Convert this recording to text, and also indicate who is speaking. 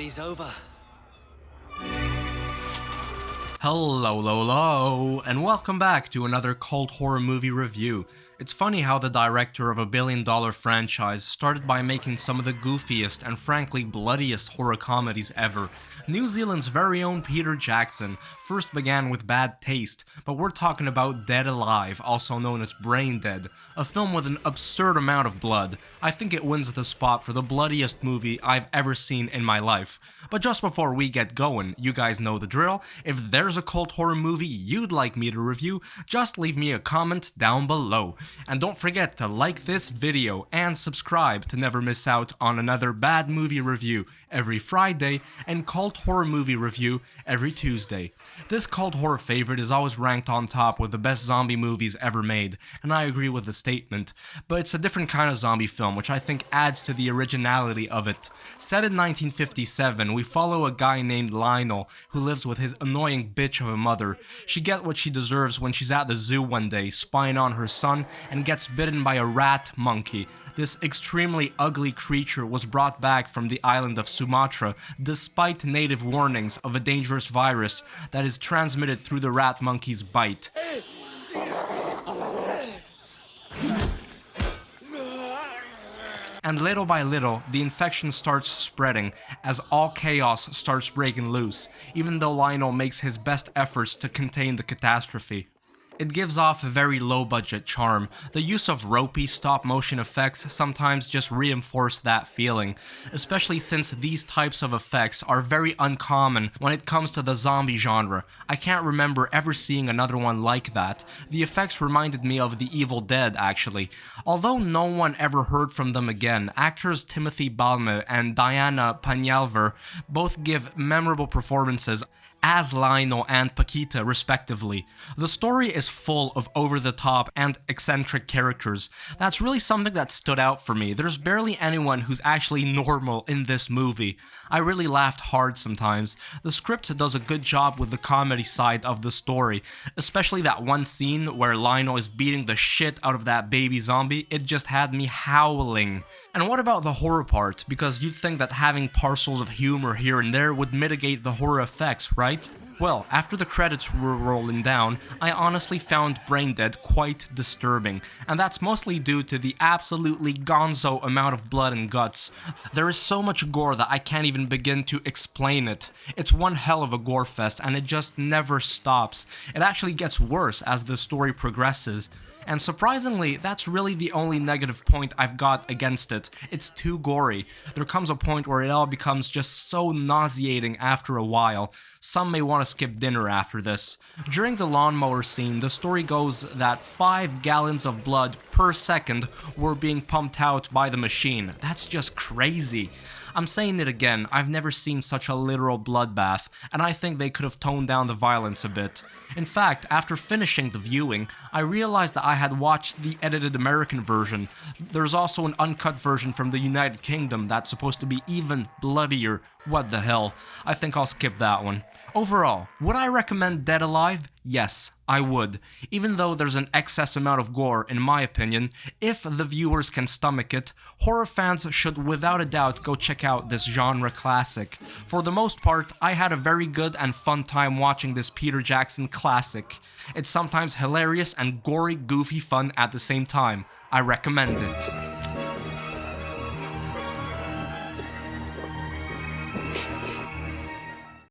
Speaker 1: party's over.
Speaker 2: Hello, and welcome back to another cult horror movie review. It's funny how the director of a billion-dollar franchise started by making some of the goofiest and frankly bloodiest horror comedies ever. New Zealand's very own Peter Jackson first began with Bad Taste, but we're talking about Dead Alive, also known as Braindead, a film with an absurd amount of blood. I think it wins the spot for the bloodiest movie I've ever seen in my life. But just before we get going, you guys know the drill. If there's a cult horror movie you'd like me to review, just leave me a comment down below. And don't forget to like this video and subscribe to never miss out on another bad movie review every Friday and cult horror movie review every Tuesday. This cult horror favorite is always ranked on top with the best zombie movies ever made, and I agree with the statement, but it's a different kind of zombie film which I think adds to the originality of it. Set in 1957, we follow a guy named Lionel who lives with his annoying bitch of a mother. She gets what she deserves when she's at the zoo one day spying on her son and gets bitten by a rat monkey. This extremely ugly creature was brought back from the island of Sumatra despite native warnings of a dangerous virus that is transmitted through the rat monkey's bite. And little by little, the infection starts spreading as all chaos starts breaking loose, even though Lionel makes his best efforts to contain the catastrophe. It gives off a very low-budget charm. The use of ropey stop-motion effects sometimes just reinforce that feeling, especially since these types of effects are very uncommon when it comes to the zombie genre. I can't remember ever seeing another one like that. The effects reminded me of The Evil Dead, actually. Although no one ever heard from them again, actors Timothy Balme and Diana Panyalver both give memorable performances as Lionel and Paquita, respectively. The story is full of over-the-top and eccentric characters. That's really something that stood out for me. There's barely anyone who's actually normal in this movie. I really laughed hard sometimes. The script does a good job with the comedy side of the story, especially that one scene where Lionel is beating the shit out of that baby zombie. It just had me howling. And what about the horror part? Because you'd think that having parcels of humor here and there would mitigate the horror effects, right? Well, after the credits were rolling down, I honestly found Braindead quite disturbing, and that's mostly due to the absolutely gonzo amount of blood and guts. There is so much gore that I can't even begin to explain it. It's one hell of a gore fest, and it just never stops. It actually gets worse as the story progresses. And surprisingly, that's really the only negative point I've got against it. It's too gory. There comes a point where it all becomes just so nauseating after a while. Some may want to skip dinner after this. During the lawnmower scene, the story goes that 5 gallons of blood per second were being pumped out by the machine. That's just crazy. I'm saying it again, I've never seen such a literal bloodbath, and I think they could have toned down the violence a bit. In fact, after finishing the viewing, I realized that I had watched the edited American version. There's also an uncut version from the United Kingdom that's supposed to be even bloodier. What the hell? I think I'll skip that one. Overall, would I recommend Dead Alive? Yes, I would. Even though there's an excess amount of gore, in my opinion, if the viewers can stomach it, horror fans should without a doubt go check out this genre classic. For the most part, I had a very good and fun time watching this Peter Jackson classic. It's sometimes hilarious and gory, goofy fun at the same time. I recommend it.